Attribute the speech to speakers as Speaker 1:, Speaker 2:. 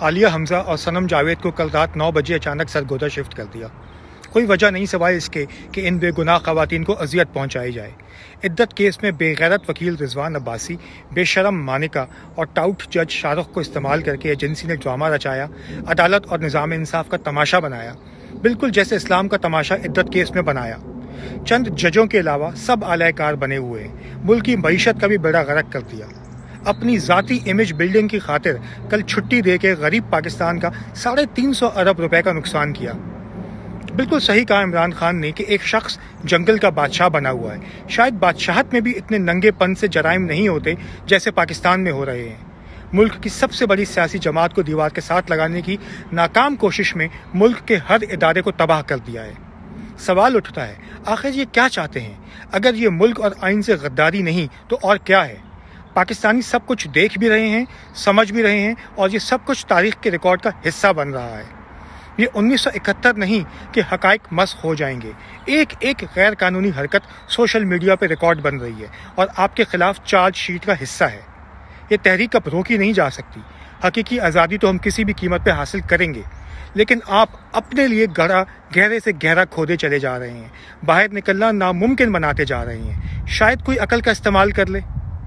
Speaker 1: عالیہ حمزہ اور صنم جاوید کو کل رات 9 بجے اچانک سرگودا شفٹ کر دیا۔ کوئی وجہ نہیں سوائے اس کے کہ ان بے گناہ خواتین کو اذیت پہنچائی جائے۔ عدت کیس میں بے غیرت وکیل رضوان عباسی، بے شرم مانکا اور ٹاؤٹ جج شاہ رخ کو استعمال کر کے ایجنسی نے ڈرامہ رچایا، عدالت اور نظام انصاف کا تماشا بنایا، بالکل جیسے اسلام کا تماشا عدت کیس میں بنایا۔ چند ججوں کے علاوہ سب اعلی کار بنے ہوئے ہیں، ملک کی معیشت کا بھی بیڑا غرق کر دیا۔ اپنی ذاتی امیج بلڈنگ کی خاطر کل چھٹی دے کے غریب پاکستان کا 350 ارب روپے کا نقصان کیا۔ بالکل صحیح کہا عمران خان نے کہ ایک شخص جنگل کا بادشاہ بنا ہوا ہے۔ شاید بادشاہت میں بھی اتنے ننگے پن سے جرائم نہیں ہوتے جیسے پاکستان میں ہو رہے ہیں۔ ملک کی سب سے بڑی سیاسی جماعت کو دیوار کے ساتھ لگانے کی ناکام کوشش میں ملک کے ہر ادارے کو تباہ کر دیا ہے۔ سوال اٹھتا ہے، آخر یہ کیا چاہتے ہیں؟ اگر یہ ملک اور آئین سے غداری نہیں تو اور کیا ہے؟ پاکستانی سب کچھ دیکھ بھی رہے ہیں، سمجھ بھی رہے ہیں، اور یہ سب کچھ تاریخ کے ریکارڈ کا حصہ بن رہا ہے۔ یہ 1971 نہیں کہ حقائق مسخ ہو جائیں گے۔ ایک ایک غیر قانونی حرکت سوشل میڈیا پہ ریکارڈ بن رہی ہے اور آپ کے خلاف چارج شیٹ کا حصہ ہے۔ یہ تحریک اب روکی نہیں جا سکتی۔ حقیقی آزادی تو ہم کسی بھی قیمت پہ حاصل کریں گے، لیکن آپ اپنے لیے گہرے سے گہرا کھودے چلے جا رہے ہیں، باہر نکلنا ناممکن بناتے جا رہے ہیں۔ شاید کوئی عقل کا استعمال کر لے۔